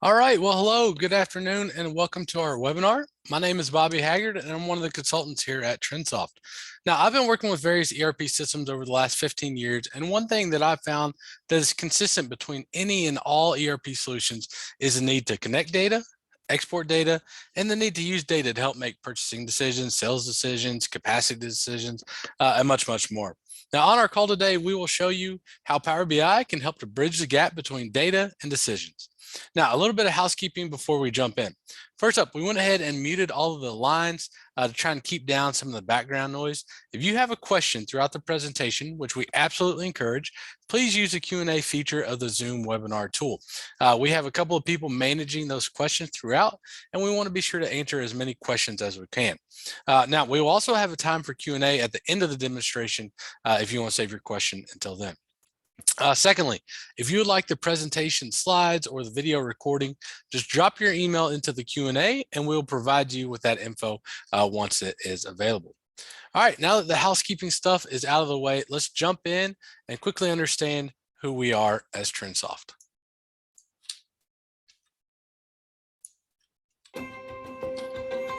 All right. Well, hello, good afternoon, and welcome to our webinar. My name is Bobby Haggard, and I'm one of the consultants here at TrinSoft. Now, I've been working with various ERP systems over the last 15 years, and one thing that I've found that is consistent between any and all ERP solutions is the need to connect data, export data, and the need to use data to help make purchasing decisions, sales decisions, capacity decisions, and much, much more. Now, on our call today, we will show you how Power BI can help to bridge the gap between data and decisions. Now, a little bit of housekeeping before we jump in. First up, we went ahead and muted all of the lines to try and keep down some of the background noise. If you have a question throughout the presentation, which we absolutely encourage, please use the Q&A feature of the Zoom webinar tool. We have a couple of people managing those questions throughout, and we want to be sure to answer as many questions as we can. Now, we will also have a time for Q&A at the end of the demonstration if you want to save your question until then. Secondly, if you would like the presentation slides or the video recording, just drop your email into the Q&A and we'll provide you with that info once it is available. All right, now that the housekeeping stuff is out of the way, let's jump in and quickly understand who we are as TrinSoft.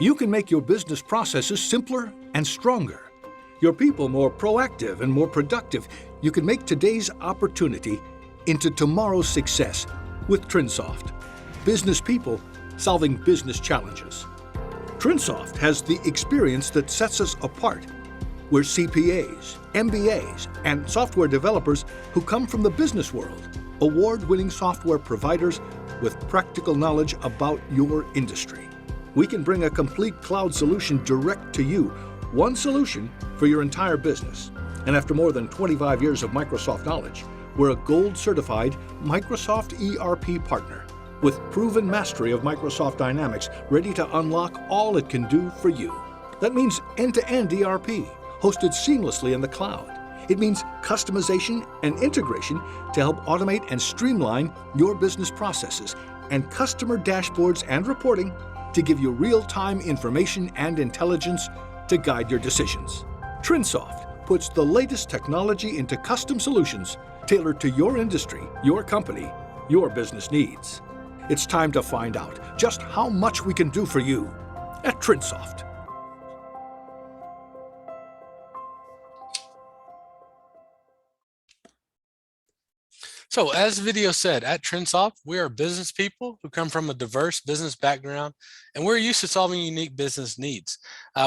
You can make your business processes simpler and stronger, your people more proactive and more productive. You can make today's opportunity into tomorrow's success with TrinSoft. Business people solving business challenges. TrinSoft has the experience that sets us apart. We're CPAs, MBAs, and software developers who come from the business world, award-winning software providers with practical knowledge about your industry. We can bring a complete cloud solution direct to you, one solution for your entire business. And after more than 25 years of Microsoft knowledge, we're a gold-certified Microsoft ERP partner with proven mastery of Microsoft Dynamics, ready to unlock all it can do for you. That means end-to-end ERP, hosted seamlessly in the cloud. It means customization and integration to help automate and streamline your business processes, and customer dashboards and reporting to give you real-time information and intelligence to guide your decisions. TrinSoft puts the latest technology into custom solutions tailored to your industry, your company, your business needs. It's time to find out just how much we can do for you at TrinSoft. So as the video said, at TrinSoft, we are business people who come from a diverse business background, and we're used to solving unique business needs.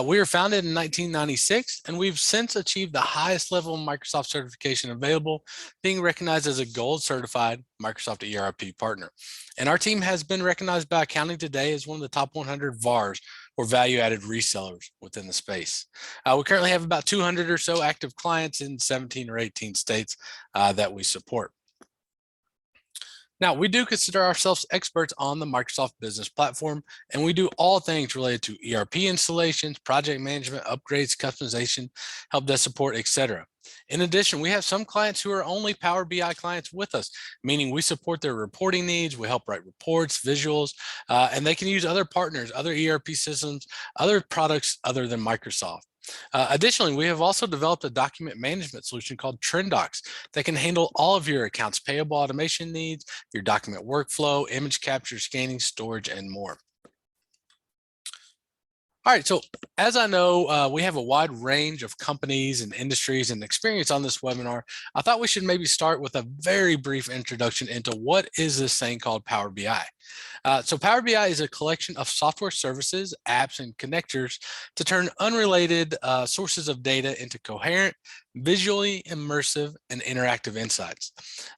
We were founded in 1996, and we've since achieved the highest level of Microsoft certification available, being recognized as a gold certified Microsoft ERP partner. And our team has been recognized by Accounting Today as one of the top 100 VARs, or value-added resellers, within the space. We currently have about 200 or so active clients in 17 or 18 states that we support. Now, we do consider ourselves experts on the Microsoft Business Platform, and we do all things related to ERP installations, project management, upgrades, customization, help desk support, etc. In addition, we have some clients who are only Power BI clients with us, meaning we support their reporting needs, we help write reports, visuals, and they can use other partners, other ERP systems, other products other than Microsoft. Additionally, we have also developed a document management solution called TrendDocs that can handle all of your accounts payable automation needs, your document workflow, image capture, scanning, storage, and more. All right, so as I know, we have a wide range of companies and industries and experience on this webinar. I thought we should maybe start with a very brief introduction into what is this thing called Power BI. So Power BI is a collection of software services, apps, and connectors to turn unrelated sources of data into coherent, visually immersive, and interactive insights.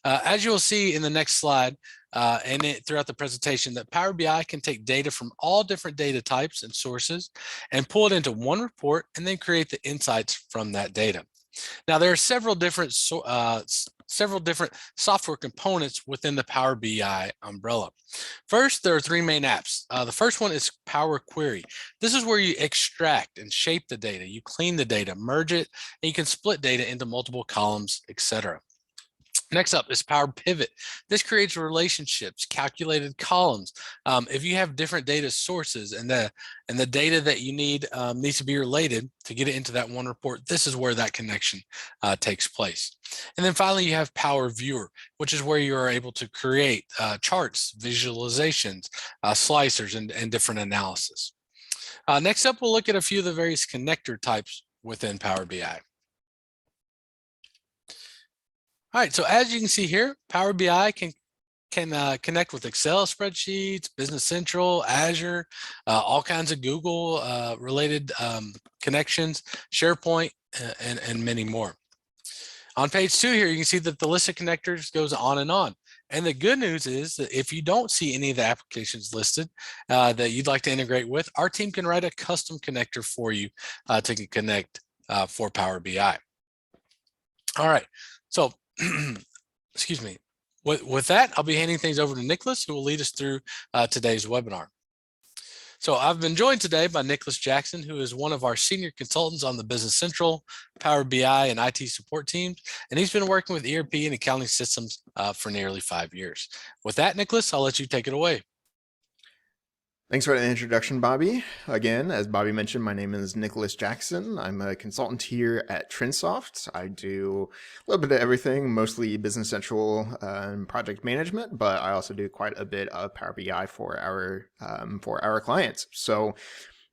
As you'll see in the next slide, throughout the presentation, that Power BI can take data from all different data types and sources and pull it into one report and then create the insights from that data. Now, there are several different software components within the Power BI umbrella. First, there are three main apps. The first one is Power Query. This is where you extract and shape the data. You clean the data, merge it, and you can split data into multiple columns, etc. Next up is Power Pivot. This creates relationships, calculated columns. If you have different data sources and the data that you need needs to be related to get it into that one report, this is where that connection takes place. And then finally, you have Power Viewer, which is where you are able to create charts, visualizations, slicers, and different analysis. Next up, we'll look at a few of the various connector types within Power BI. All right, so as you can see here, Power BI can connect with Excel spreadsheets, Business Central, Azure, all kinds of Google related connections, SharePoint, and many more. On page 2 here, you can see that the list of connectors goes on and on. And the good news is that if you don't see any of the applications listed that you'd like to integrate with, our team can write a custom connector for you to connect for Power BI. All right, so excuse me. With that, I'll be handing things over to Nicholas, who will lead us through today's webinar. So I've been joined today by Nicholas Jackson, who is one of our senior consultants on the Business Central, Power BI, and IT support teams, and he's been working with ERP and accounting systems for nearly 5 years. With that, Nicholas, I'll let you take it away. Thanks for the introduction, Bobby. Again, as Bobby mentioned, my name is Nicholas Jackson. I'm a consultant here at TrinSoft. I do a little bit of everything, mostly Business Central and project management, but I also do quite a bit of Power BI for our clients. So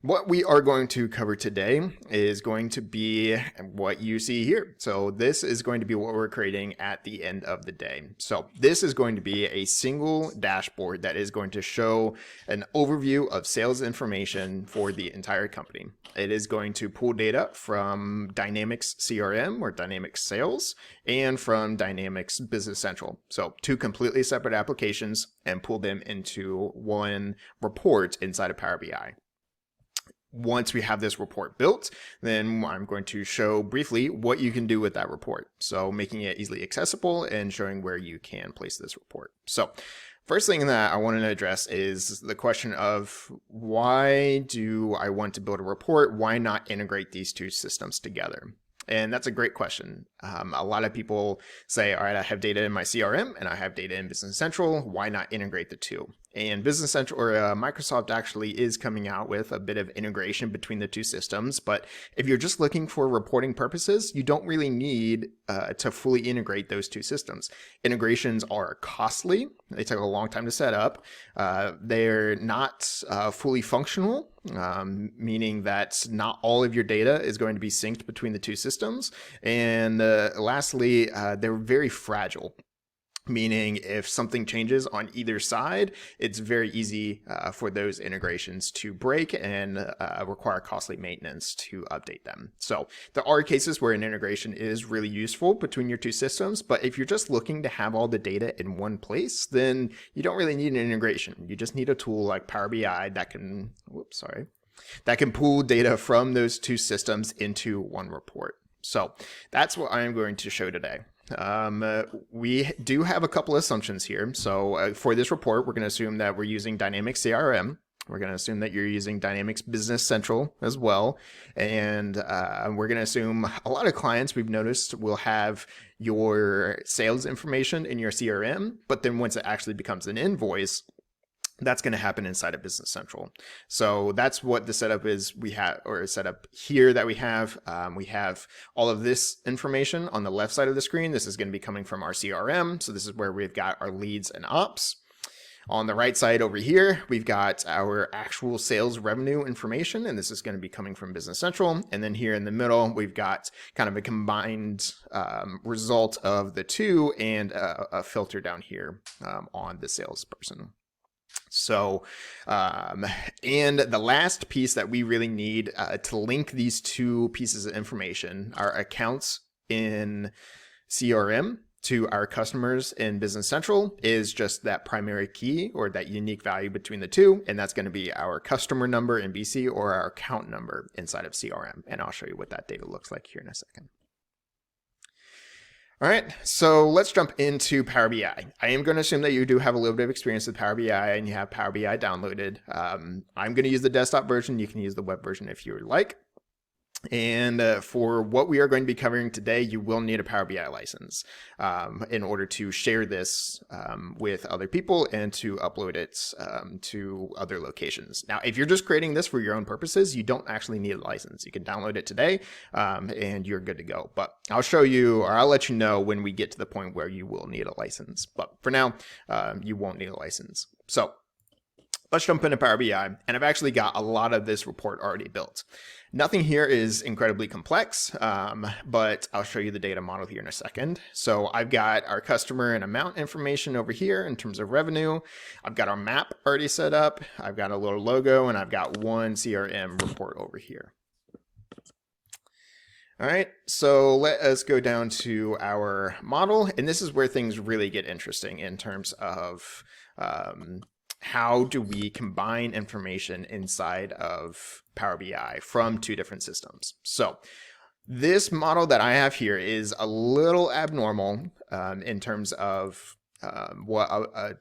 what we are going to cover today is going to be what you see here. So this is going to be what we're creating at the end of the day. So this is going to be a single dashboard that is going to show an overview of sales information for the entire company. It is going to pull data from Dynamics CRM or Dynamics Sales and from Dynamics Business Central. So 2 completely separate applications, and pull them into one report inside of Power BI. Once we have this report built, then I'm going to show briefly what you can do with that report. So making it easily accessible and showing where you can place this report. So first thing that I want to address is the question of why do I want to build a report? Why not integrate these 2 systems together? And that's a great question. A lot of people say, all right, I have data in my CRM and I have data in Business Central. Why not integrate the 2? And Business Central or Microsoft actually is coming out with a bit of integration between the 2 systems. But if you're just looking for reporting purposes, you don't really need to fully integrate those 2 systems. Integrations are costly. They take a long time to set up. They're not fully functional, meaning that not all of your data is going to be synced between the 2 systems. And lastly, they're very fragile. Meaning if something changes on either side, it's very easy for those integrations to break and require costly maintenance to update them. So there are cases where an integration is really useful between your 2 systems, but if you're just looking to have all the data in one place, then you don't really need an integration. You just need a tool like Power BI that can, that can pull data from those 2 systems into one report. So that's what I'm going to show today. We do have a couple assumptions here. So for this report, we're going to assume that we're using Dynamics CRM. We're going to assume that you're using Dynamics Business Central as well. And we're going to assume a lot of clients we've noticed will have your sales information in your CRM, but then once it actually becomes an invoice, that's going to happen inside of Business Central. So that's what the setup is we have, or setup here that we have. We have all of this information on the left side of the screen. This is going to be coming from our CRM. So this is where we've got our leads and ops. On the right side over here, we've got our actual sales revenue information, and this is going to be coming from Business Central. And then here in the middle, we've got kind of a combined result of the 2 and a filter down here on the salesperson. So, and the last piece that we really need to link these 2 pieces of information, our accounts in CRM to our customers in Business Central, is just that primary key or that unique value between the 2. And that's going to be our customer number in BC or our account number inside of CRM. And I'll show you what that data looks like here in a second. All right, so let's jump into Power BI. I am going to assume that you do have a little bit of experience with Power BI and you have Power BI downloaded. I'm going to use the desktop version. You can use the web version if you would like. And for what we are going to be covering today, you will need a Power BI license in order to share this with other people and to upload it to other locations. Now, if you're just creating this for your own purposes, you don't actually need a license. You can download it today and you're good to go. But I'll show you, or I'll let you know when we get to the point where you will need a license. But for now, you won't need a license. So let's jump into Power BI, and I've actually got a lot of this report already built. Nothing here is incredibly complex, but I'll show you the data model here in a second. So I've got our customer and amount information over here in terms of revenue. I've got our map already set up. I've got a little logo, and I've got one CRM report over here. All right, so let us go down to our model, and this is where things really get interesting in terms of how do we combine information inside of Power BI from two different systems. So this model that I have here is a little abnormal in terms of what a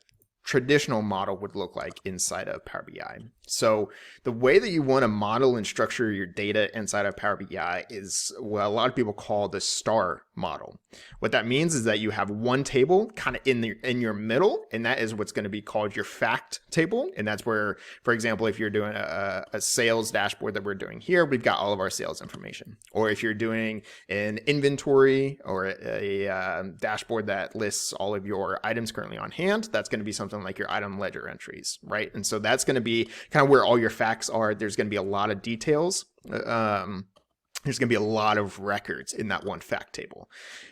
traditional model would look like inside of Power BI. So the way that you want to model and structure your data inside of Power BI is what a lot of people call the star model. What that means is that you have one table kind of in your middle, and that is what's going to be called your fact table. And that's where, for example, if you're doing a sales dashboard that we're doing here, we've got all of our sales information. Or if you're doing an inventory or a dashboard that lists all of your items currently on hand, that's going to be something like your item ledger entries, right? And so that's going to be kind of where all your facts are. There's going to be a lot of details. There's going to be a lot of records in that one fact table.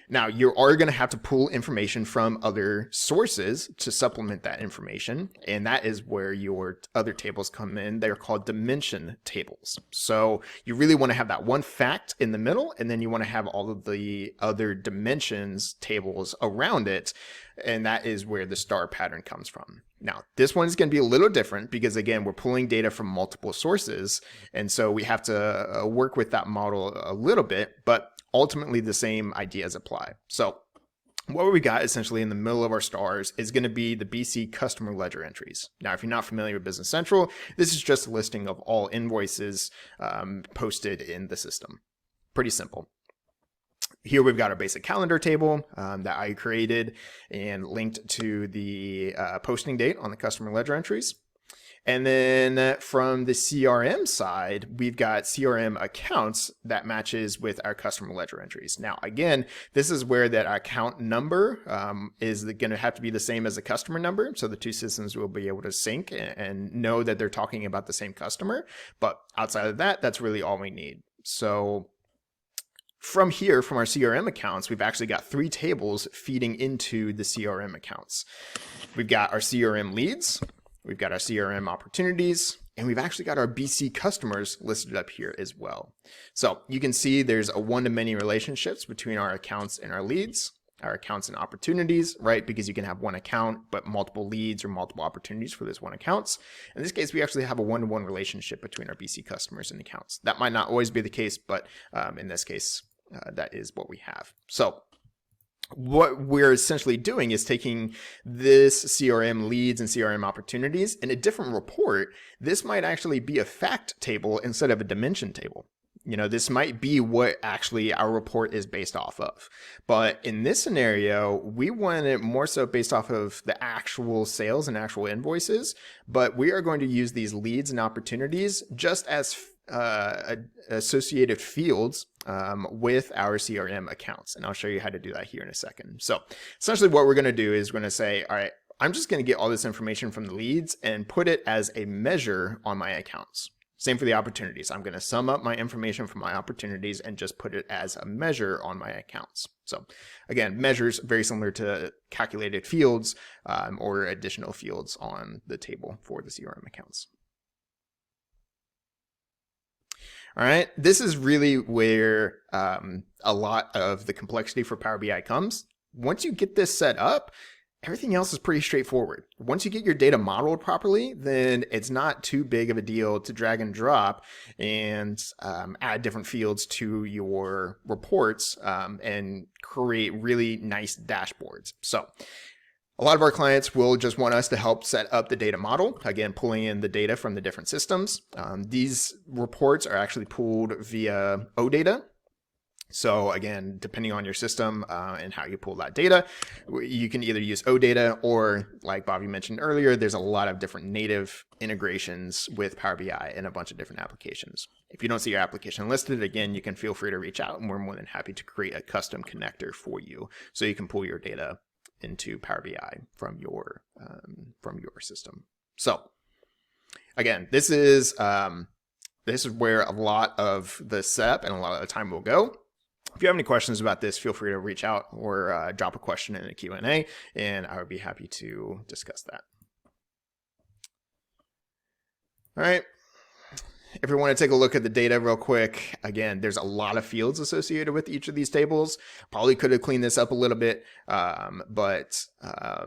Now, you are going to have to pull information from other sources to supplement that information, and that is where your other tables come in. They're called dimension tables. So you really want to have that one fact in the middle, and then you want to have all of the other dimensions tables around it, and that is where the star pattern comes from. Now, this one is going to be a little different because, again, we're pulling data from multiple sources, and so we have to work with that model a little bit, but ultimately the same ideas apply. So what we got essentially in the middle of our stars is going to be the BC customer ledger entries. Now, if you're not familiar with Business Central, this is just a listing of all invoices posted in the system. Pretty simple. Here we've got our basic calendar table that I created and linked to the posting date on the customer ledger entries. And then from the CRM side, we've got CRM accounts that matches with our customer ledger entries. Now, again, this is where that account number is going to have to be the same as the customer number. So the two systems will be able to sync and know that they're talking about the same customer. But outside of that, that's really all we need. So from here, from our CRM accounts, we've actually got three tables feeding into the CRM accounts. We've got our CRM leads, we've got our CRM opportunities, and we've actually got our BC customers listed up here as well. So you can see there's a one-to-many relationships between our accounts and our leads, our accounts and opportunities, right? Because you can have one account, but multiple leads or multiple opportunities for this one accounts. In this case, we actually have a one-to-one relationship between our BC customers and accounts. That might not always be the case, but in this case, that is what we have. So what we're essentially doing is taking this CRM leads and CRM opportunities in a different report. This might actually be a fact table instead of a dimension table. You know, this might be what actually our report is based off of. But in this scenario, we want it more so based off of the actual sales and actual invoices. But we are going to use these leads and opportunities just as associated fields with our CRM accounts. And I'll show you how to do that here in a second. So essentially what we're going to do is we're going to say, all right, I'm just going to get all this information from the leads and put it as a measure on my accounts. Same for the opportunities. I'm going to sum up my information from my opportunities and just put it as a measure on my accounts. So again, measures very similar to calculated fields or additional fields on the table for the CRM accounts. All right, this is really where a lot of the complexity for Power BI comes. Once you get this set up, everything else is pretty straightforward. Once you get your data modeled properly, then it's not too big of a deal to drag and drop and add different fields to your reports and create really nice dashboards. So A lot of our clients will just want us to help set up the data model, again, pulling in the data from the different systems. These reports are actually pulled via OData. So again, depending on your system and how you pull that data, you can either use OData or, like Bobby mentioned earlier, there's a lot of different native integrations with Power BI in a bunch of different applications. If you don't see your application listed, again, you can feel free to reach out and we're more than happy to create a custom connector for you so you can pull your data into Power BI from your system. So again, this is where a lot of the setup and a lot of the time will go. If you have any questions about this, feel free to reach out or drop a question in a Q&A, and I would be happy to discuss that. All right. If we want to take a look at the data real quick, again, there's a lot of fields associated with each of these tables. Probably could have cleaned this up a little bit, but I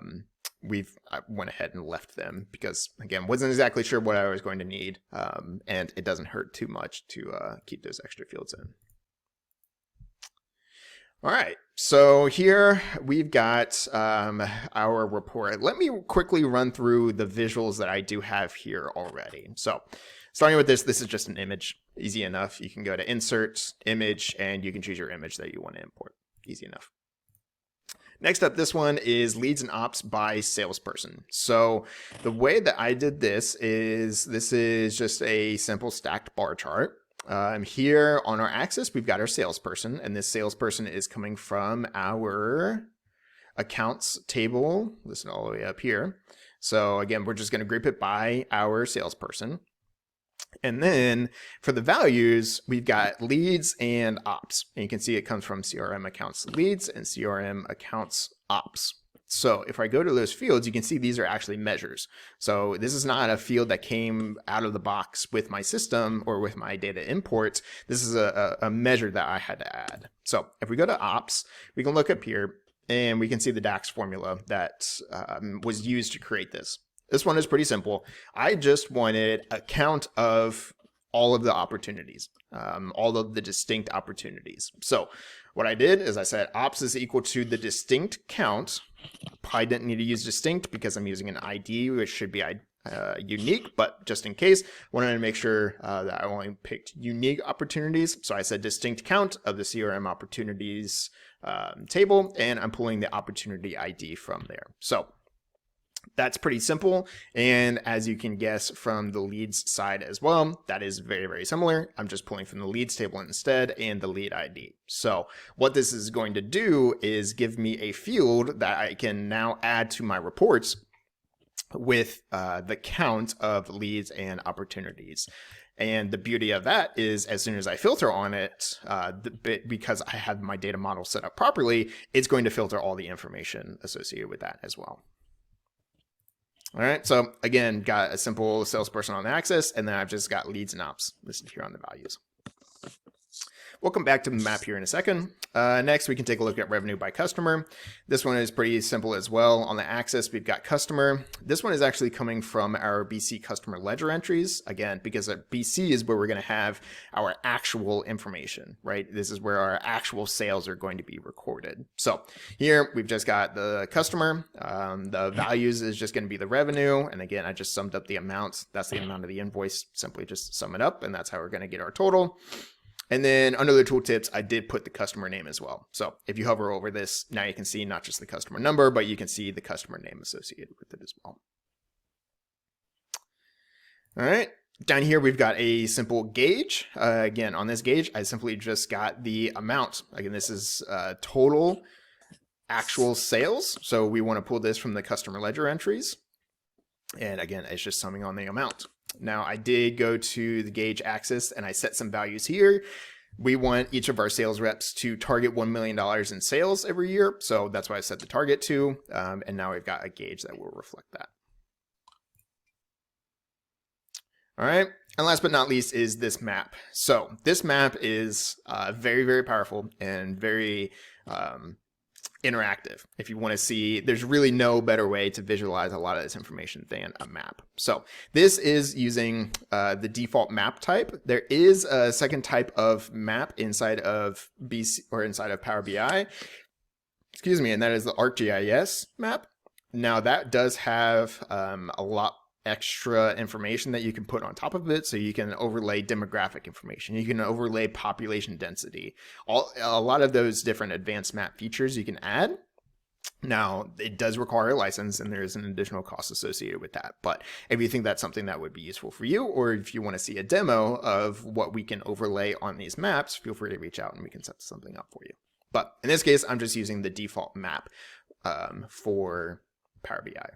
went ahead and left them because, again, wasn't exactly sure what I was going to need, and it doesn't hurt too much to keep those extra fields in. All right, so here we've got our report. Let me quickly run through the visuals that I do have here already. So starting with this is just an image. Easy enough. You can go to Insert, Image, and you can choose your image that you want to import. Easy enough. Next up, this one is Leads and Ops by Salesperson. So the way that I did this is just a simple stacked bar chart. Here on our axis, we've got our salesperson, and this salesperson is coming from our accounts table. Listen all the way up here. So again, we're just going to group it by our salesperson. And then for the values, we've got leads and ops. And you can see it comes from CRM accounts leads and CRM accounts ops. So if I go to those fields, you can see these are actually measures. So this is not a field that came out of the box with my system or with my data imports. This is a measure that I had to add. So if we go to ops, we can look up here and we can see the DAX formula that was used to create this. This one is pretty simple. I just wanted a count of all of the opportunities, all of the distinct opportunities. So what I did is I said ops is equal to the distinct count. I didn't need to use distinct because I'm using an ID, which should be unique, but just in case, wanted to make sure that I only picked unique opportunities. So I said distinct count of the CRM opportunities table, and I'm pulling the opportunity ID from there. So that's pretty simple. And as you can guess from the leads side as well, that is very, very similar. I'm just pulling from the leads table instead and the lead ID. So what this is going to do is give me a field that I can now add to my reports with the count of leads and opportunities. And the beauty of that is as soon as I filter on it, because I have my data model set up properly, it's going to filter all the information associated with that as well. All right, so again, got a simple salesperson on the axis, and then I've just got leads and ops listed here on the values. We'll come back to the map here in a second. Next, we can take a look at revenue by customer. This one is pretty simple as well. On the axis, we've got customer. This one is actually coming from our BC customer ledger entries. Again, because BC is where we're going to have our actual information, right? This is where our actual sales are going to be recorded. So here we've just got the customer. The values is just going to be the revenue. And again, I just summed up the amount. That's the amount of the invoice. Simply just sum it up, and that's how we're going to get our total. And then under the tooltips, I did put the customer name as well. So if you hover over this, now you can see not just the customer number, but you can see the customer name associated with it as well. All right, down here, we've got a simple gauge. Again, on this gauge, I simply just got the amount. Again, this is total actual sales. So we want to pull this from the customer ledger entries. And again, it's just summing on the amount. Now I did go to the gauge axis and I set some values here. We want each of our sales reps to target $1 million in sales every year. So that's why I set the target to. And now we've got a gauge that will reflect that. All right. And last but not least is this map. So this map is very, very powerful and very interactive. If you want to see, there's really no better way to visualize a lot of this information than a map. So this is using the default map type. There is a second type of map inside of BC or inside of Power BI. Excuse me, and that is the ArcGIS map. Now that does have a lot extra information that you can put on top of it. So you can overlay demographic information. You can overlay population density. A lot of those different advanced map features you can add. Now, it does require a license, and there is an additional cost associated with that. But if you think that's something that would be useful for you, or if you want to see a demo of what we can overlay on these maps, feel free to reach out and we can set something up for you. But in this case, I'm just using the default map for Power BI.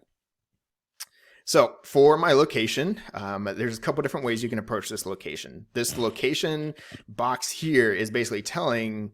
So for my location, there's a couple different ways you can approach this location. This location box here is basically telling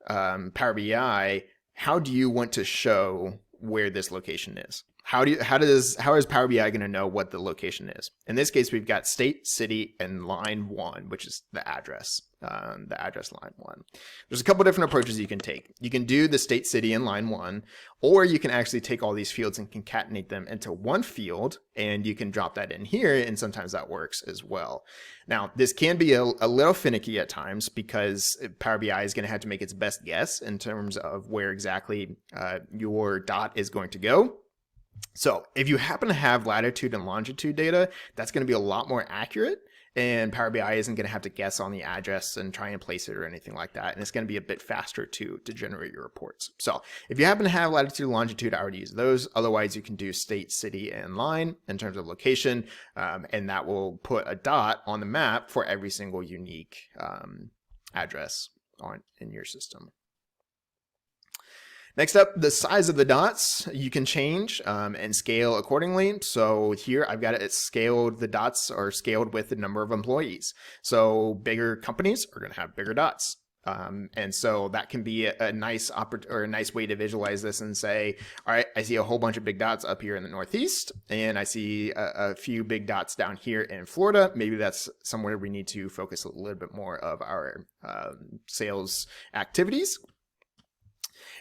Power BI, how do you want to show where this location is? How is Power BI going to know what the location is? In this case, we've got state, city, and line 1, which is the address line 1. There's a couple different approaches you can take. You can do the state, city, and line 1, or you can actually take all these fields and concatenate them into one field, and you can drop that in here, and sometimes that works as well. Now, this can be a little finicky at times because Power BI is going to have to make its best guess in terms of where exactly your dot is going to go. So if you happen to have latitude and longitude data, that's going to be a lot more accurate, and Power BI isn't going to have to guess on the address and try and place it or anything like that. And it's going to be a bit faster to generate your reports. So if you happen to have latitude and longitude, I would use those. Otherwise, you can do state, city, and line in terms of location, and that will put a dot on the map for every single unique address in your system. Next up, the size of the dots you can change and scale accordingly. So here I've got it scaled, the dots are scaled with the number of employees. So bigger companies are going to have bigger dots. And so that can be a nice way to visualize this and say, all right, I see a whole bunch of big dots up here in the Northeast, and I see a few big dots down here in Florida. Maybe that's somewhere we need to focus a little bit more of our sales activities.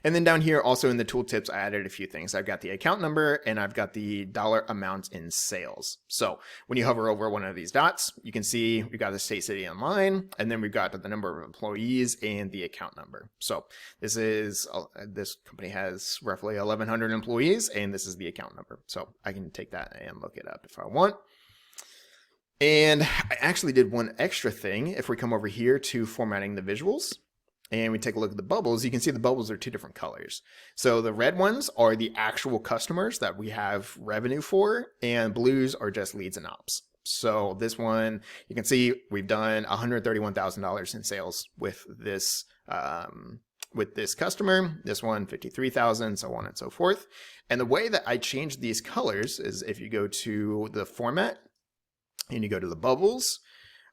And then down here, also in the tooltips, I added a few things. I've got the account number and I've got the dollar amount in sales. So when you hover over one of these dots, you can see we've got the state, city, and line, and then we've got the number of employees and the account number. So this company has roughly 1,100 employees, and this is the account number. So I can take that and look it up if I want. And I actually did one extra thing. If we come over here to formatting the visuals, and we take a look at the bubbles, you can see the bubbles are two different colors. So the red ones are the actual customers that we have revenue for, and blues are just leads and ops. So this one, you can see we've done $131,000 in sales with this customer. This one, $53,000, so on and so forth. And the way that I change these colors is if you go to the format and you go to the bubbles,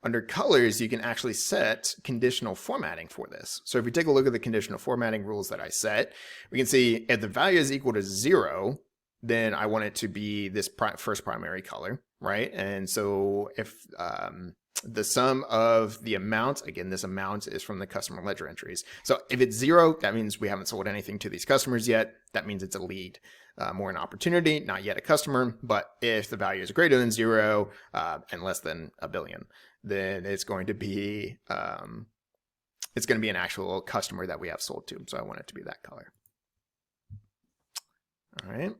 under colors, you can actually set conditional formatting for this. So if we take a look at the conditional formatting rules that I set, we can see if the value is equal to 0, then I want it to be this first primary color, right? And so if the sum of the amount, again, this amount is from the customer ledger entries. So if it's 0, that means we haven't sold anything to these customers yet. That means it's a lead. More an opportunity, not yet a customer. But if the value is greater than 0 and less than $1 billion, then it's going to be an actual customer that we have sold to. So I want it to be that color. All right.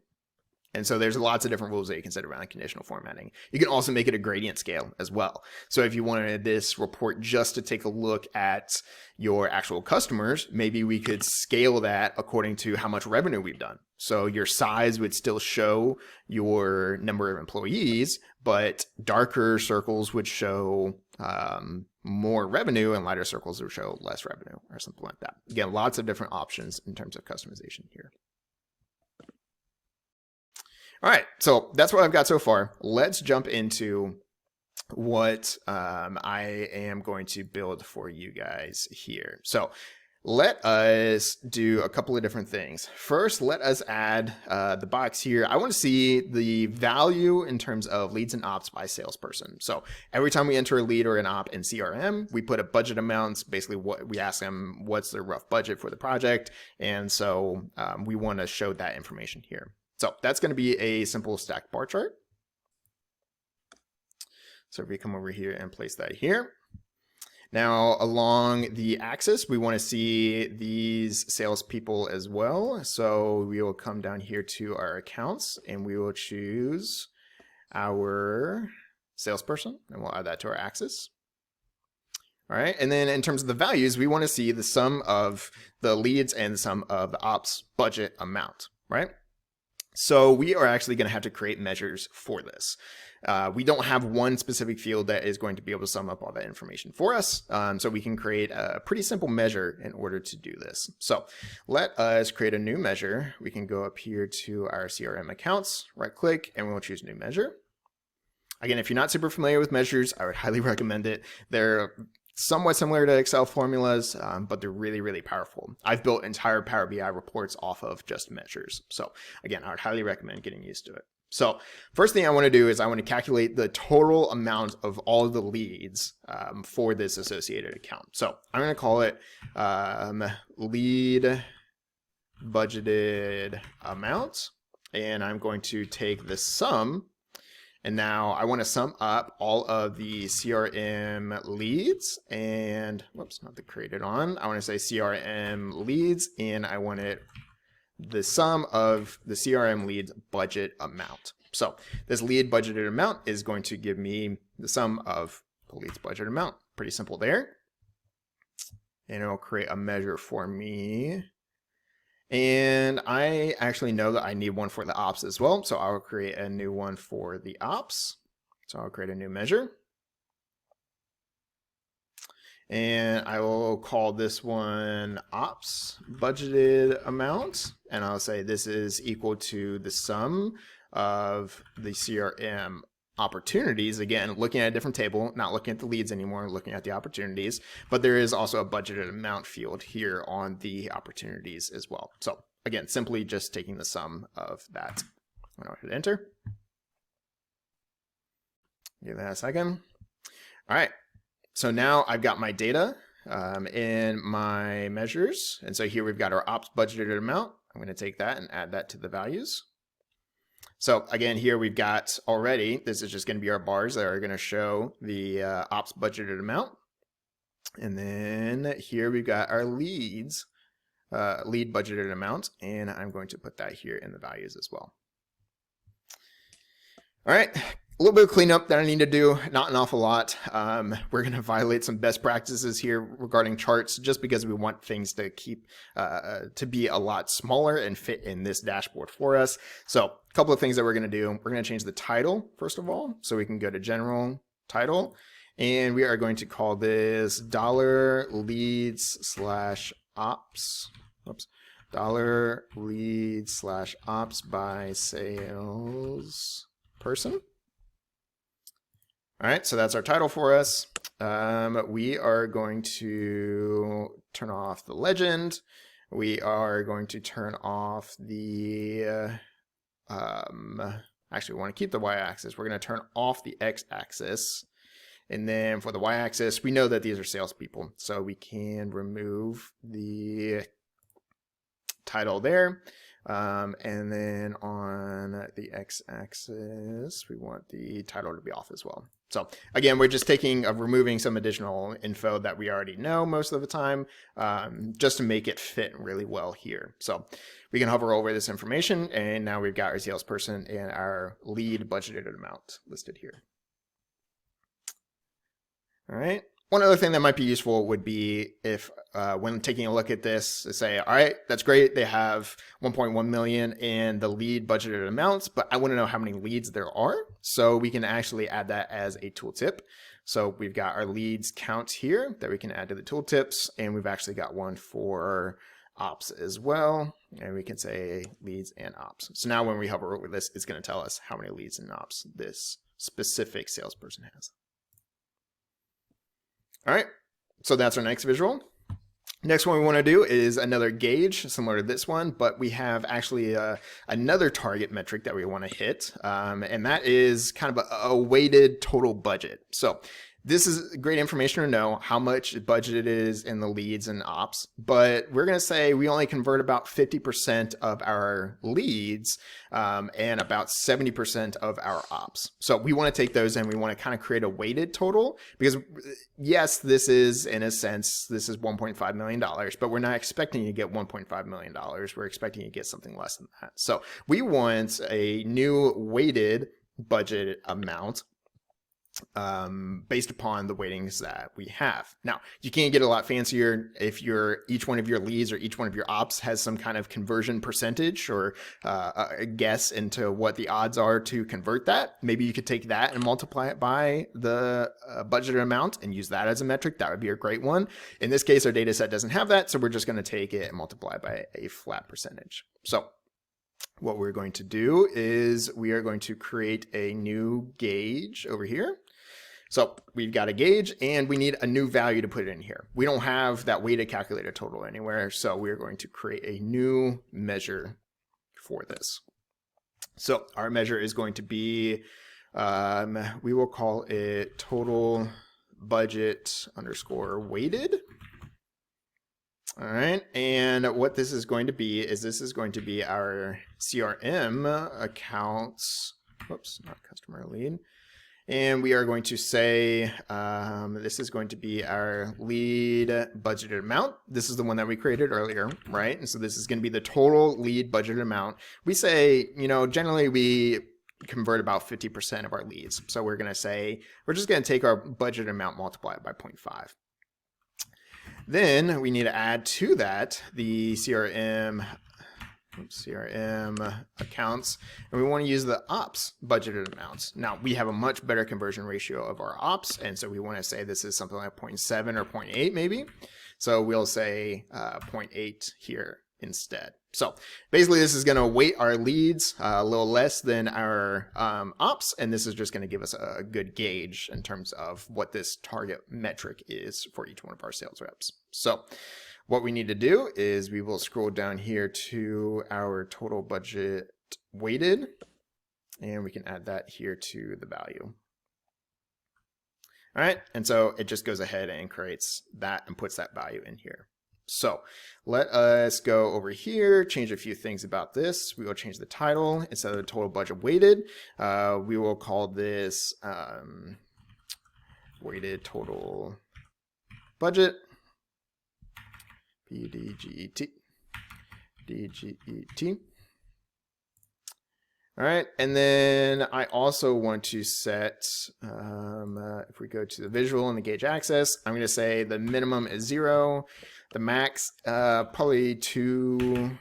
And so there's lots of different rules that you can set around conditional formatting. You can also make it a gradient scale as well. So if you wanted this report just to take a look at your actual customers, maybe we could scale that according to how much revenue we've done. So your size would still show your number of employees, but darker circles would show more revenue and lighter circles would show less revenue or something like that. Again, lots of different options in terms of customization here. All right, so that's what I've got so far. Let's jump into what I am going to build for you guys here. So let us do a couple of different things. First, let us add the box here. I want to see the value in terms of leads and ops by salesperson. So every time we enter a lead or an op in CRM, we put a budget amounts, basically what we ask them, what's their rough budget for the project. And so we want to show that information here. So that's going to be a simple stacked bar chart. So if we come over here and place that here. Now, along the axis, we want to see these salespeople as well. So we will come down here to our accounts and we will choose our salesperson and we'll add that to our axis. All right, and then in terms of the values, we want to see the sum of the leads and the sum of the ops budget amount, right? So we are actually going to have to create measures for this. We don't have one specific field that is going to be able to sum up all that information for us. So we can create a pretty simple measure in order to do this. So let us create a new measure. We can go up here to our CRM accounts, right click, and we'll choose new measure. Again, if you're not super familiar with measures, I would highly recommend it. They're somewhat similar to Excel formulas, but they're really, really powerful. I've built entire Power BI reports off of just measures. So again, I would highly recommend getting used to it. So first thing I want to do is I want to calculate the total amount of all of the leads for this associated account. So I'm going to call it lead budgeted amount, and I'm going to take the sum. And now I want to sum up all of the CRM leads and, whoops, not the created on. I want to say CRM leads, and I want it the sum of the CRM leads budget amount. So this lead budgeted amount is going to give me the sum of the leads budget amount. Pretty simple there. And it'll create a measure for me. And I actually know that I need one for the ops as well. So I'll create a new one for the ops. So I'll create a new measure. And I will call this one ops budgeted amount. And I'll say this is equal to the sum of the CRM opportunities. Again, looking at a different table, not looking at the leads anymore, looking at the opportunities. But there is also a budgeted amount field here on the opportunities as well. So again, simply just taking the sum of that. I'm going to hit enter. Give that a second. All right. So now I've got my data in my measures. And so here we've got our ops budgeted amount. I'm going to take that and add that to the values. So again, here we've got already, this is just going to be our bars that are going to show the ops budgeted amount. And then here we've got our leads, lead budgeted amount, and I'm going to put that here in the values as well. All right, a little bit of cleanup that I need to do, not an awful lot. We're going to violate some best practices here regarding charts just because we want things to keep to be a lot smaller and fit in this dashboard for us. So a couple of things that we're going to do. We're going to change the title first of all, so we can go to general title, and we are going to call this $leads/ops. Oops. $leads/ops by sales person. All right, so that's our title for us. We are going to turn off the legend. We are going to turn off the, actually we want to keep the y-axis. We're going to turn off the x-axis. And then for the y-axis, we know that these are salespeople. So we can remove the title there. And then on the x-axis, we want the title to be off as well. So again, we're just removing some additional info that we already know most of the time, just to make it fit really well here. So we can hover over this information, and now we've got our salesperson and our lead budgeted amount listed here. All right. One other thing that might be useful would be if when taking a look at this, say, all right, that's great. They have 1.1 million in the lead budgeted amounts, but I want to know how many leads there are. So we can actually add that as a tooltip. So we've got our leads count here that we can add to the tooltips, and we've actually got one for ops as well. And we can say leads and ops. So now when we hover over this, it's going to tell us how many leads and ops this specific salesperson has. All right, so that's our next visual. Next one we want to do is another gauge similar to this one, but we have actually another target metric that we want to hit, and that is kind of a weighted total budget. So this is great information to know how much budget it is in the leads and ops, but we're going to say we only convert about 50% of our leads and about 70% of our ops. So we want to take those and we want to kind of create a weighted total, because yes, this is, in a sense, this is $1.5 million, but we're not expecting you to get $1.5 million. We're expecting you to get something less than that. So we want a new weighted budget amount based upon the weightings that we have. Now, you can get a lot fancier if each one of your leads or each one of your ops has some kind of conversion percentage or a guess into what the odds are to convert that. Maybe you could take that and multiply it by the budgeted amount and use that as a metric. That would be a great one. In this case, our data set doesn't have that, so we're just going to take it and multiply by a flat percentage. So what we're going to do is we are going to create a new gauge over here. So we've got a gauge and we need a new value to put in here. We don't have that weighted calculator total anywhere, so we're going to create a new measure for this. So our measure is going to be, we will call it total budget underscore weighted. All right, and what this is going to be is this is going to be our CRM accounts, whoops, not customer lead. And we are going to say this is going to be our lead budgeted amount. This is the one that we created earlier, right? And so this is going to be the total lead budgeted amount. We say, generally we convert about 50% of our leads. So we're going to say, we're just going to take our budget amount, multiply it by 0.5. Then we need to add to that the CRM accounts, and we want to use the ops budgeted amounts. Now we have a much better conversion ratio of our ops, and so we want to say this is something like 0.7 or 0.8 maybe. So we'll say 0.8 here instead. So basically this is going to weight our leads a little less than our ops, and this is just going to give us a good gauge in terms of what this target metric is for each one of our sales reps. So what we need to do is we will scroll down here to our total budget weighted, and we can add that here to the value. All right, and so it just goes ahead and creates that and puts that value in here. So let us go over here, change a few things about this. We will change the title. Instead of the total budget weighted, we will call this weighted total budget. BDGET. DGET. All right, and then I also want to set, if we go to the visual and the gauge access, I'm going to say the minimum is 0, the max probably 2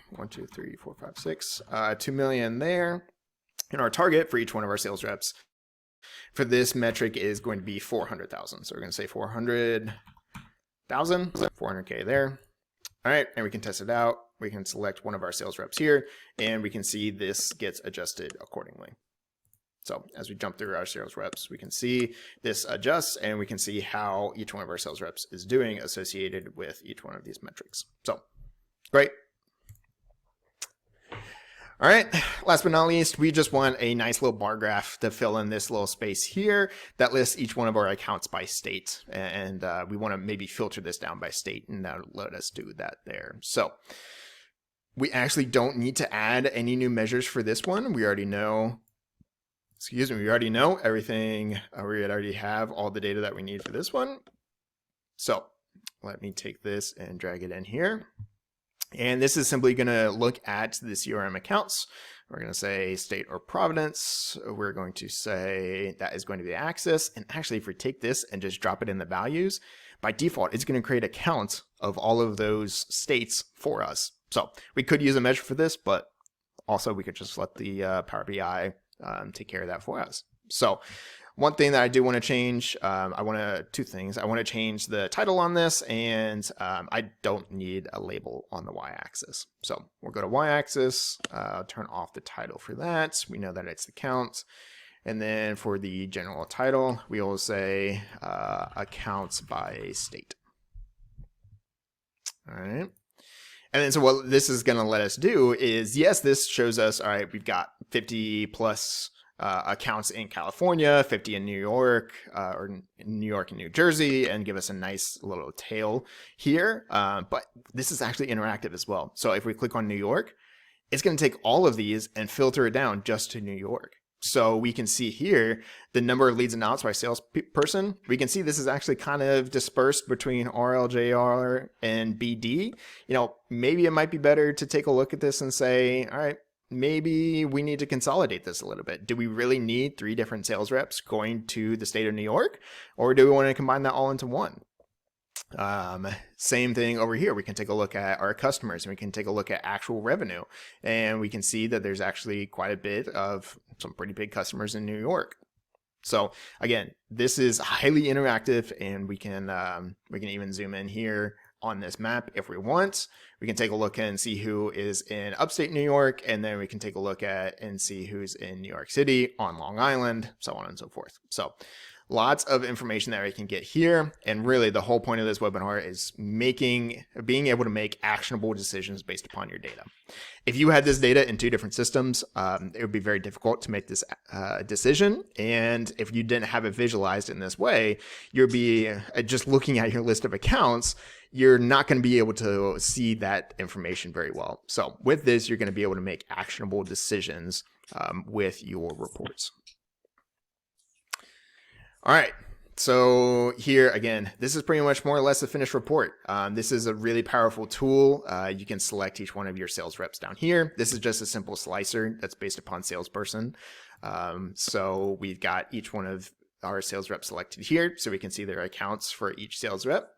million there, and our target for each one of our sales reps for this metric is going to be 400,000. So we're going to say 400,000, 400K there. All right, and we can test it out. We can select one of our sales reps here, and we can see this gets adjusted accordingly. So as we jump through our sales reps, we can see this adjusts, and we can see how each one of our sales reps is doing associated with each one of these metrics. So great. All right, last but not least, we just want a nice little bar graph to fill in this little space here that lists each one of our accounts by state. And we want to maybe filter this down by state, and that'll let us do that there. So we actually don't need to add any new measures for this one. We already know, we already know everything. We already have all the data that we need for this one. So let me take this and drag it in here. And this is simply going to look at the CRM accounts. We're going to say state or province. We're going to say that is going to be the axis. And actually, if we take this and just drop it in the values, by default, it's going to create a count of all of those states for us. So we could use a measure for this, but also we could just let the Power BI take care of that for us. So one thing that I do want to change, two things. I want to change the title on this, and I don't need a label on the y-axis. So we'll go to y-axis, turn off the title for that. We know that it's the count. And then for the general title, we will say accounts by state. All right. And then so what this is going to let us do is, yes, this shows us, all right, we've got 50 plus accounts in California, 50 in New York, or in New York and New Jersey, and give us a nice little tail here. But this is actually interactive as well. So if we click on New York, it's going to take all of these and filter it down just to New York. So we can see here the number of leads and ops by salesperson. We can see this is actually kind of dispersed between RLJR and BD. Maybe it might be better to take a look at this and say, all right, maybe we need to consolidate this a little bit. Do we really need 3 different sales reps going to the state of New York, or do we want to combine that all into one? Same thing over here. We can take a look at our customers, and we can take a look at actual revenue, and we can see that there's actually quite a bit of some pretty big customers in New York. So again, this is highly interactive, and we can even zoom in here on this map if we want. We can take a look and see who is in upstate New York, and then we can take a look at and see who's in New York City, on Long Island, so on and so forth. So lots of information that we can get here. And really the whole point of this webinar is being able to make actionable decisions based upon your data. If you had this data in 2 different systems, it would be very difficult to make this decision. And if you didn't have it visualized in this way, you'd be just looking at your list of accounts, you're not going to be able to see that information very well. So with this, you're going to be able to make actionable decisions with your reports. All right, so here again, this is pretty much more or less a finished report. This is a really powerful tool. You can select each one of your sales reps down here. This is just a simple slicer that's based upon salesperson. So we've got each one of our sales reps selected here, so we can see their accounts for each sales rep.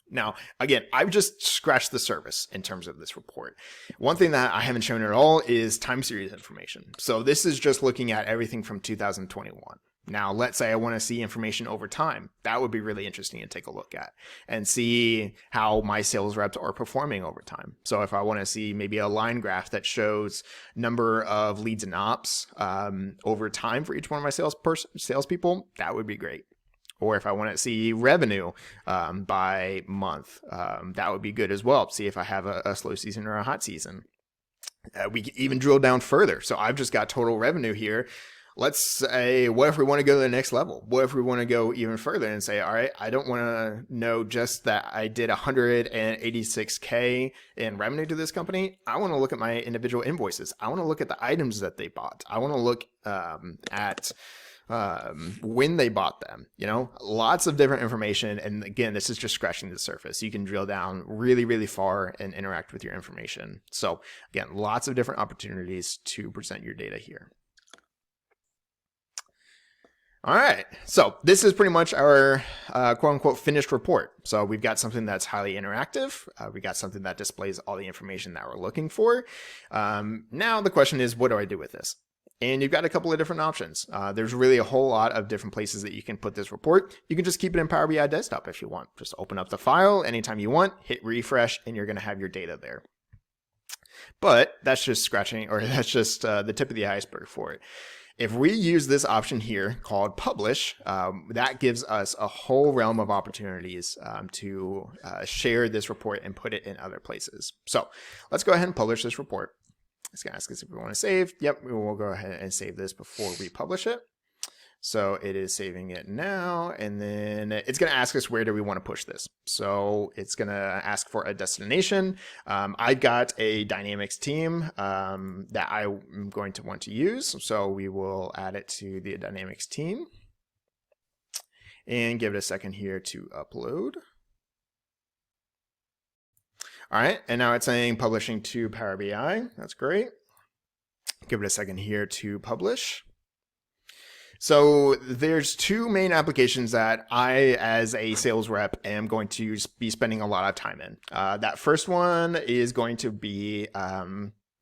Now, again, I've just scratched the surface in terms of this report. One thing that I haven't shown at all is time series information. So this is just looking at everything from 2021. Now, let's say I want to see information over time. That would be really interesting to take a look at and see how my sales reps are performing over time. So if I want to see maybe a line graph that shows number of leads and ops over time for each one of my salespeople, that would be great. Or if I want to see revenue by month, that would be good as well. See if I have a slow season or a hot season. We can even drill down further. So I've just got total revenue here. Let's say, what if we want to go to the next level? What if we want to go even further and say, all right, I don't want to know just that I did 186K in revenue to this company. I want to look at my individual invoices. I want to look at the items that they bought. I want to look at when they bought them, lots of different information. And again, this is just scratching the surface. You can drill down really, really far and interact with your information. So again, lots of different opportunities to present your data here. All right, so this is pretty much our quote unquote finished report. So we've got something that's highly interactive. We got something that displays all the information that we're looking for. Now the question is, what do I do with this? And you've got a couple of different options. There's really a whole lot of different places that you can put this report. You can just keep it in Power BI Desktop if you want. Just open up the file anytime you want, hit refresh, and you're going to have your data there. But that's just scratching, or that's just the tip of the iceberg for it. If we use this option here called publish, that gives us a whole realm of opportunities to share this report and put it in other places. So let's go ahead and publish this report. It's going to ask us if we want to save. Yep, we will go ahead and save this before we publish it. So it is saving it now, and then it's going to ask us where do we want to push this. So it's going to ask for a destination. I've got a Dynamics team that I'm going to want to use. So we will add it to the Dynamics team and give it a second here to upload. All right, and now it's saying publishing to Power BI. That's great. Give it a second here to publish. So there's 2 main applications that I, as a sales rep, am going to be spending a lot of time in. That first one is going to be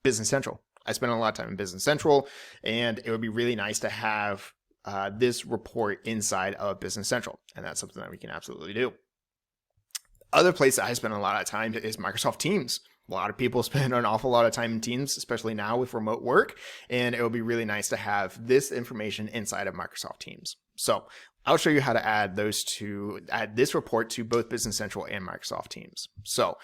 Business Central. I spend a lot of time in Business Central, and it would be really nice to have this report inside of Business Central, and that's something that we can absolutely do. Other place that I spend a lot of time is Microsoft Teams. A lot of people spend an awful lot of time in Teams, especially now with remote work, and it would be really nice to have this information inside of Microsoft Teams. So I'll show you how to add this report to both Business Central and Microsoft Teams. So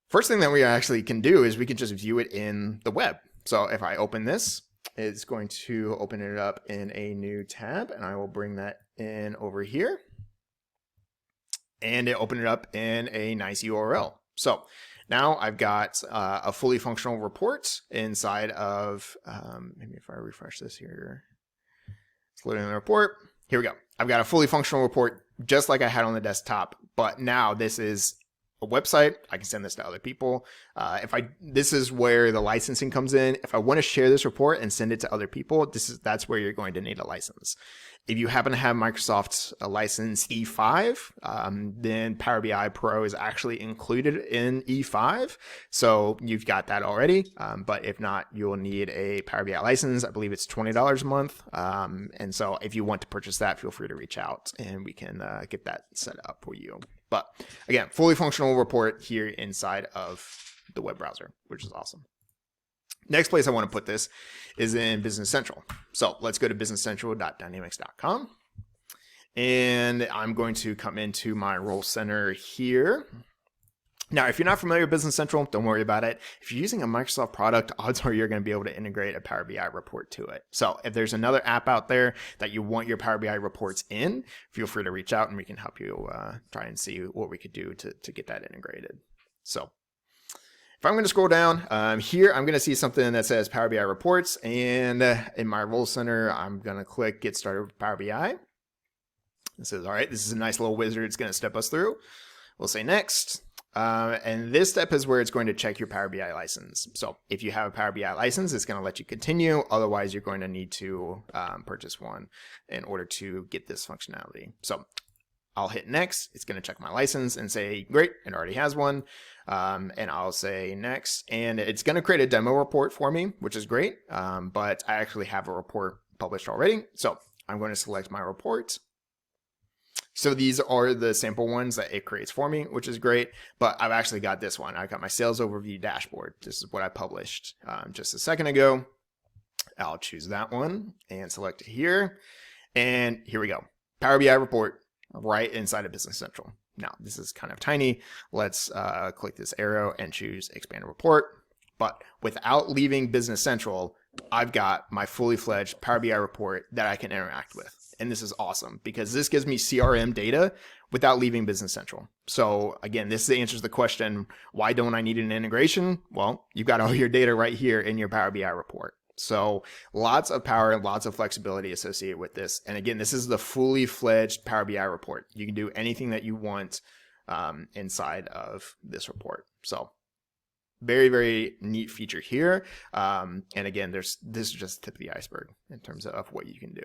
first thing that we actually can do is we can just view it in the web. So if I open this, It's going to open it up in a new tab, and I will bring that in over here. And it opened it up in a nice URL. So now I've got a fully functional report inside of, maybe if I refresh this here, it's loading the report. Here we go. I've got a fully functional report just like I had on the desktop, but now this is a website. I can send this to other people. This is where the licensing comes in. If I want to share this report and send it to other people, that's where you're going to need a license. If you happen to have Microsoft's license E5, then Power BI Pro is actually included in E5. So you've got that already. But if not, you'll need a Power BI license. I believe it's $20 a month. And so if you want to purchase that, feel free to reach out and we can get that set up for you. But again, fully functional report here inside of the web browser, which is awesome. Next place I want to put this is in Business Central. So let's go to businesscentral.dynamics.com. And I'm going to come into my role center here. Now, if you're not familiar with Business Central, don't worry about it. If you're using a Microsoft product, odds are you're going to be able to integrate a Power BI report to it. So if there's another app out there that you want your Power BI reports in, feel free to reach out and we can help you try and see what we could do to get that integrated. So if I'm going to scroll down here, I'm going to see something that says Power BI reports. And in my role center, I'm going to click Get Started with Power BI. It says, all right, this is a nice little wizard. It's going to step us through. We'll say next. And this step is where it's going to check your Power BI license. So if you have a Power BI license, it's going to let you continue. Otherwise, you're going to need to purchase one in order to get this functionality. So I'll hit next. It's going to check my license and say, great, it already has one. And I'll say next. And it's going to create a demo report for me, which is great. But I actually have a report published already. So I'm going to select my report. So these are the sample ones that it creates for me, which is great. But I've actually got this one. I got my sales overview dashboard. This is what I published just a second ago. I'll choose that one and select it here. And here we go. Power BI report right inside of Business Central. Now, this is kind of tiny. Let's click this arrow and choose Expand Report. But without leaving Business Central, I've got my fully fledged Power BI report that I can interact with. And this is awesome because this gives me CRM data without leaving Business Central. So again, this answers the question, why don't I need an integration? Well, you've got all your data right here in your Power BI report. So lots of power and lots of flexibility associated with this. And again, this is the fully fledged Power BI report. You can do anything that you want inside of this report. So very, very neat feature here. And again, this is just the tip of the iceberg in terms of what you can do.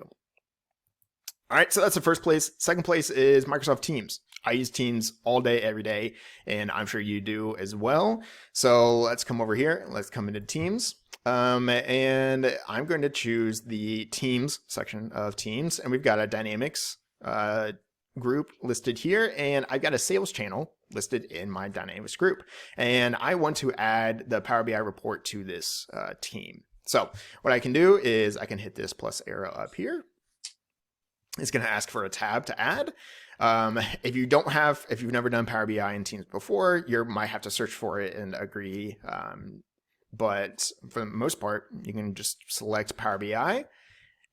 All right, so that's the first place. Second place is Microsoft Teams. I use Teams all day, every day, and I'm sure you do as well. So let's come over here. Let's come into Teams. And I'm going to choose the Teams section of Teams. And we've got a Dynamics group listed here. And I've got a sales channel listed in my Dynamics group. And I want to add the Power BI report to this team. So what I can do is I can hit this plus arrow up here. It's going to ask for a tab to add. If you've never done Power BI in Teams before, you might have to search for it and agree. But for the most part, you can just select Power BI,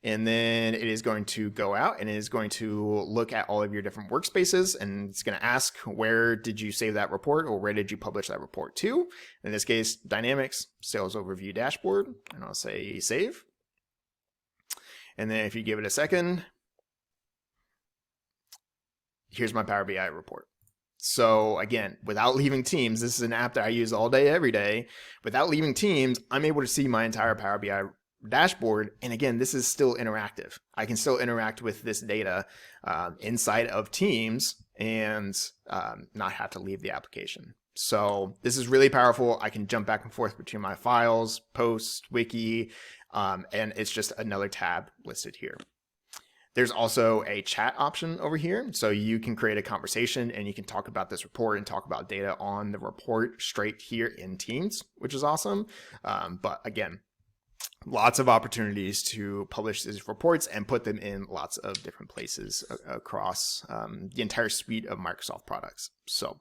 and then it is going to go out and it is going to look at all of your different workspaces, and it's going to ask, where did you save that report or where did you publish that report to? In this case, Dynamics, Sales Overview Dashboard, and I'll say save. And then if you give it a second, here's my Power BI report. So again, without leaving Teams, this is an app that I use all day, every day. Without leaving Teams, I'm able to see my entire Power BI dashboard. And again, this is still interactive. I can still interact with this data inside of Teams and not have to leave the application. So this is really powerful. I can jump back and forth between my files, posts, wiki, and it's just another tab listed here. There's also a chat option over here. So you can create a conversation and you can talk about this report and talk about data on the report straight here in Teams, which is awesome. But again, lots of opportunities to publish these reports and put them in lots of different places across the entire suite of Microsoft products. So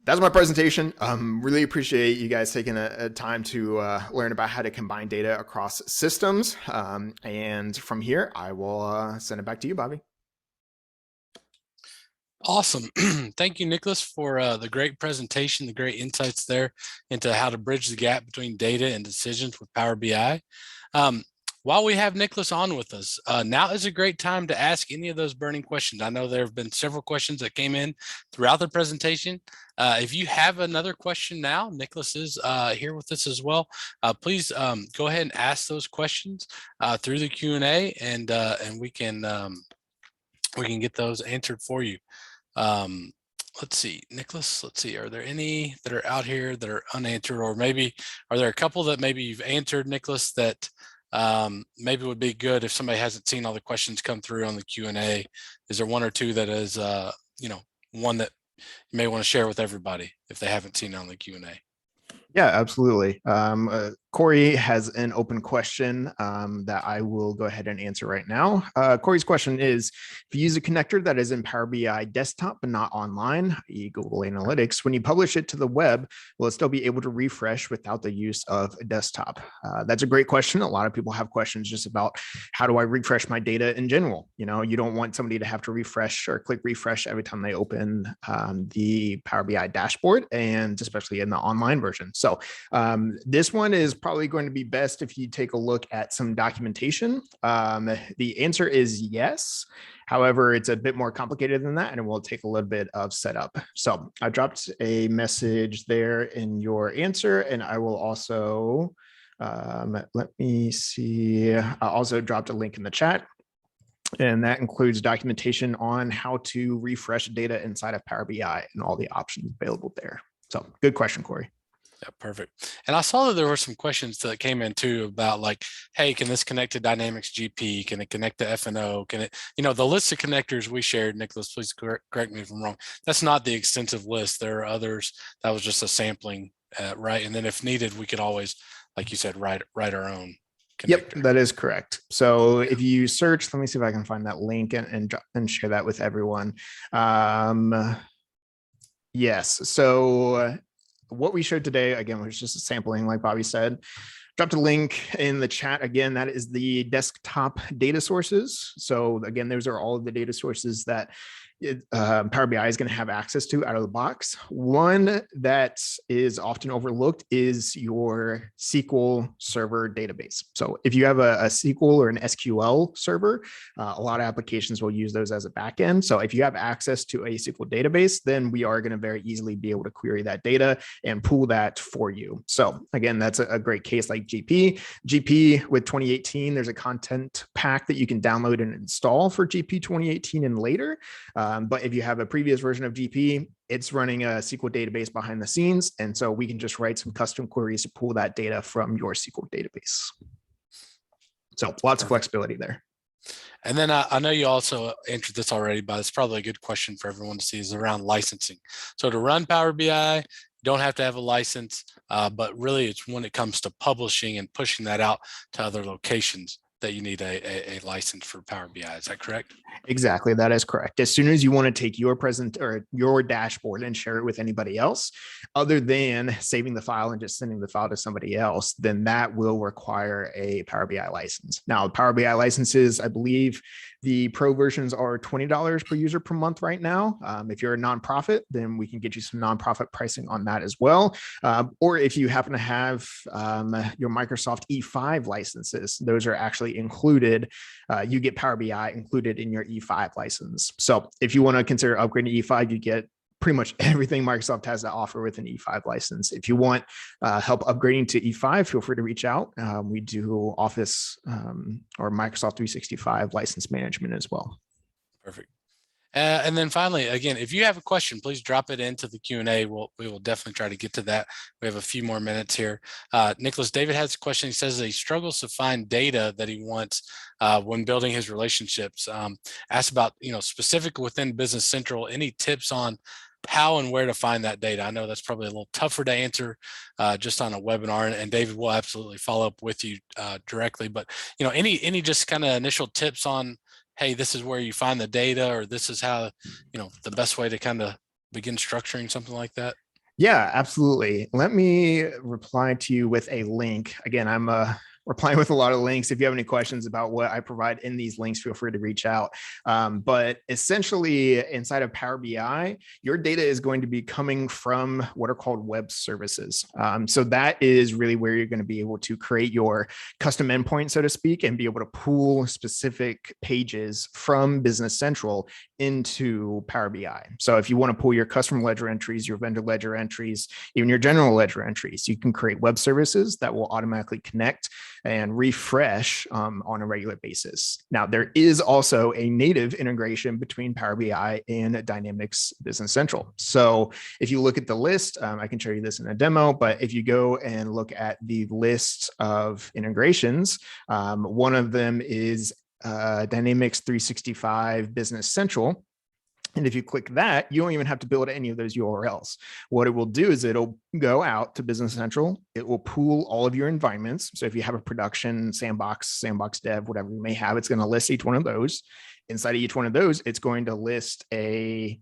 That's my presentation. Really appreciate you guys taking a time to learn about how to combine data across systems. And from here, I will send it back to you, Bobby. Awesome. Thank you, Nicholas, for the great presentation, the great insights there into how to bridge the gap between data and decisions with Power BI. While we have Nicholas on with us, now is a great time to ask any of those burning questions. I know there have been several questions that came in throughout the presentation. If you have another question now, Nicholas is here with us as well. Please go ahead and ask those questions through the Q&A, and we can get those answered for you. Let's see, Nicholas, let's see, are there any that are out here that are unanswered, or maybe are there a couple that maybe you've answered, Nicholas, that maybe would be good if somebody hasn't seen all the questions come through on the Q&A? Is there one or two that is, one that you may want to share with everybody if they haven't seen it on the Q&A? Yeah, absolutely. Corey has an open question that I will go ahead and answer right now. Corey's question is, if you use a connector that is in Power BI desktop but not online, i.e. Google Analytics, when you publish it to the web, will it still be able to refresh without the use of a desktop? That's a great question. A lot of people have questions just about how do I refresh my data in general? You know, you don't want somebody to have to refresh or click refresh every time they open the Power BI dashboard, and especially in the online version. So this one is probably going to be best if you take a look at some documentation. The answer is yes. However, it's a bit more complicated than that, and it will take a little bit of setup. So I dropped a message there in your answer, and I will also, let me see, I also dropped a link in the chat. And that includes documentation on how to refresh data inside of Power BI and all the options available there. So good question, Corey. Yeah, perfect. And I saw that there were some questions that came in too about like, hey, can this connect to Dynamics GP? Can it connect to F&O? Can it, the list of connectors we shared, Nicholas, please correct me if I'm wrong. That's not the extensive list. There are others. That was just a sampling, right? And then if needed, we could always, like you said, write our own connector. Yep, that is correct. So if you search, let me see if I can find that link and share that with everyone. Yes. So what we showed today, again, was just a sampling, like Bobby said. Dropped a link in the chat. Again, that is the desktop data sources. So again, those are all of the data sources that Power BI is going to have access to out of the box. One that is often overlooked is your SQL Server Database. So if you have a SQL or an SQL server, a lot of applications will use those as a backend. So if you have access to a SQL database, then we are going to very easily be able to query that data and pull that for you. So again, that's a great case like GP. GP with 2018, there's a content pack that you can download and install for GP 2018 and later. But if you have a previous version of GP, it's running a SQL database behind the scenes. And so we can just write some custom queries to pull that data from your SQL database. So lots of flexibility there. And then I know you also answered this already, but it's probably a good question for everyone to see, is around licensing. So to run Power BI, you don't have to have a license, but really it's when it comes to publishing and pushing that out to other locations that you need a license for Power BI. Is that correct? Exactly. That is correct. As soon as you want to take your your dashboard and share it with anybody else, other than saving the file and just sending the file to somebody else, then that will require a Power BI license. Now, Power BI licenses, I believe the pro versions are $20 per user per month right now. If you're a nonprofit, then we can get you some nonprofit pricing on that as well. Or if you happen to have your Microsoft E5 licenses, those are actually included. You get Power BI included in your E5 license. So if you want to consider upgrading to E5, you get pretty much everything Microsoft has to offer with an E5 license. If you want help upgrading to E5, feel free to reach out. We do Office or Microsoft 365 license management as well. Perfect. And then finally, again, if you have a question, please drop it into the Q&A. We will definitely try to get to that. We have a few more minutes here. Nicholas, David has a question. He says that he struggles to find data that he wants when building his relationships. Asked about, specific within Business Central, any tips on how and where to find that data? I know that's probably a little tougher to answer just on a webinar, and David will absolutely follow up with you directly. But any just kind of initial tips on, hey, this is where you find the data, or this is how the best way to kind of begin structuring something like that? Yeah, absolutely. Let me reply to you with a link. Again, I'm replying with a lot of links. If you have any questions about what I provide in these links, feel free to reach out. But essentially, inside of Power BI, your data is going to be coming from what are called web services. So that is really where you're going to be able to create your custom endpoint, so to speak, and be able to pull specific pages from Business Central into Power BI. So if you want to pull your customer ledger entries, your vendor ledger entries, even your general ledger entries, you can create web services that will automatically connect and refresh on a regular basis. Now, there is also a native integration between Power BI and Dynamics Business Central. So if you look at the list, I can show you this in a demo, but if you go and look at the list of integrations, one of them is Dynamics 365 Business Central. And if you click that, you don't even have to build any of those URLs. What it will do is it'll go out to Business Central. It will pool all of your environments. So if you have a production, sandbox dev, whatever you may have, it's going to list each one of those. Inside of each one of those, it's going to list a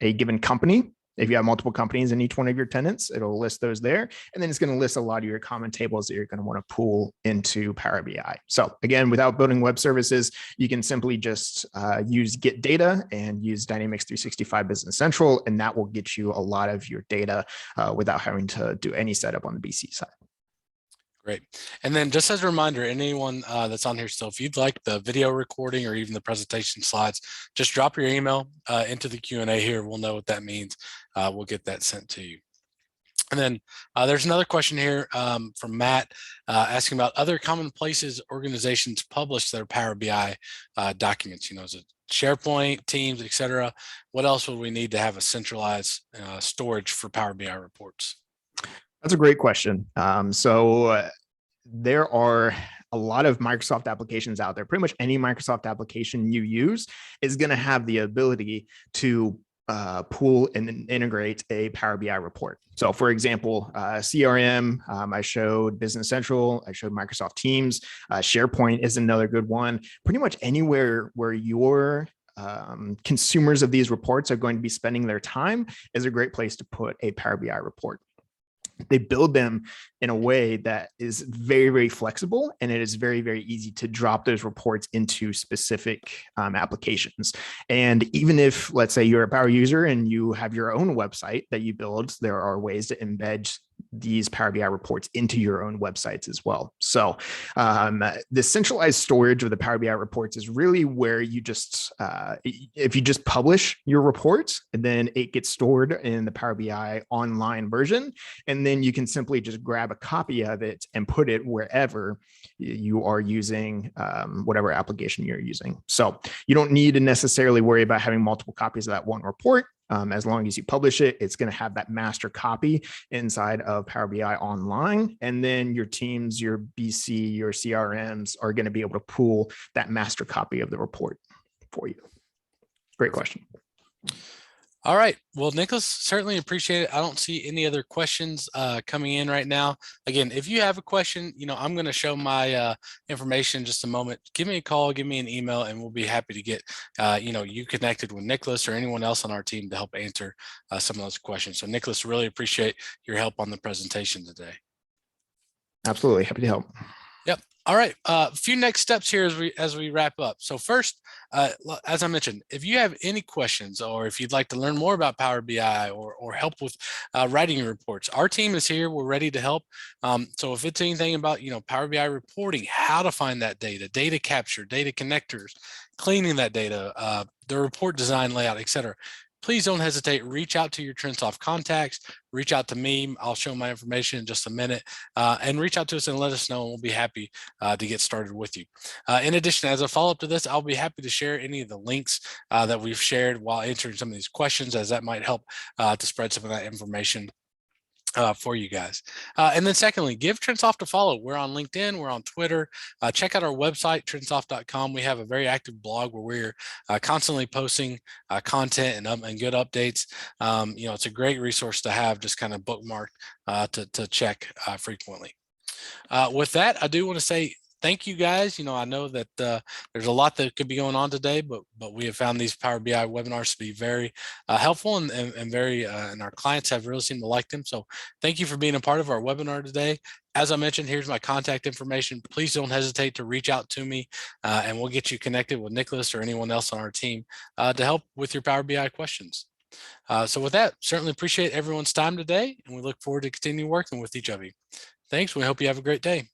given company. If you have multiple companies in each one of your tenants, it'll list those there. And then it's going to list a lot of your common tables that you're going to want to pull into Power BI. So again, without building web services, you can simply just use Get Data and use Dynamics 365 Business Central, and that will get you a lot of your data without having to do any setup on the BC side. Great. And then just as a reminder, anyone that's on here still, if you'd like the video recording or even the presentation slides, just drop your email into the Q&A here. We'll know what that means. We'll get that sent to you. And then there's another question here from Matt asking about other common places organizations publish their Power BI documents. You know, is it SharePoint, Teams, etc.? What else would we need to have a centralized storage for Power BI reports? That's a great question. There are a lot of Microsoft applications out there. Pretty much any Microsoft application you use is going to have the ability to pull and integrate a Power BI report. So for example, CRM, I showed Business Central, I showed Microsoft Teams, SharePoint is another good one. Pretty much anywhere where your consumers of these reports are going to be spending their time is a great place to put a Power BI report. They build them in a way that is very, very flexible, and it is very, very easy to drop those reports into specific applications. And even if, let's say, you're a Power user and you have your own website that you build, there are ways to embed these Power BI reports into your own websites as well. So the centralized storage of the Power BI reports is really where you just, if you just publish your reports, and then it gets stored in the Power BI online version, and then you can simply just grab a copy of it and put it wherever you are using whatever application you're using. So you don't need to necessarily worry about having multiple copies of that one report. As long as you publish it, it's going to have that master copy inside of Power BI online. And then your teams, your BC, your CRMs are going to be able to pull that master copy of the report for you. Great question. All right. Well, Nicholas, certainly appreciate it. I don't see any other questions coming in right now. Again, if you have a question, you know, I'm going to show my information in just a moment. Give me a call, give me an email, and we'll be happy to get, you know, you connected with Nicholas or anyone else on our team to help answer some of those questions. So Nicholas, really appreciate your help on the presentation today. Absolutely. Happy to help. Yep. All right. A few next steps here as we wrap up. So first, as I mentioned, if you have any questions or if you'd like to learn more about Power BI or help with writing reports, our team is here. We're ready to help. So if it's anything about, you know, Power BI reporting, how to find that data, data capture, data connectors, cleaning that data, the report design, layout, etc., please don't hesitate. Reach out to your Trentsoft contacts, reach out to me. I'll show my information in just a minute, and reach out to us and let us know, and we'll be happy to get started with you. In addition, as a follow-up to this, I'll be happy to share any of the links that we've shared while answering some of these questions, as that might help to spread some of that information for you guys. And then secondly, give Trentsoft a follow. We're on LinkedIn, we're on Twitter. Check out our website, trentsoft.com. We have a very active blog where we're constantly posting content and good updates. You know, it's a great resource to have, just kind of bookmarked to check frequently. With that, I do want to say thank you guys. I know that there's a lot that could be going on today, but we have found these Power BI webinars to be very helpful and very and our clients have really seemed to like them. So thank you for being a part of our webinar today. As I mentioned, here's my contact information. Please don't hesitate to reach out to me, and we'll get you connected with Nicholas or anyone else on our team to help with your Power BI questions. So with that, certainly appreciate everyone's time today, and we look forward to continue working with each of you. Thanks. We hope you have a great day.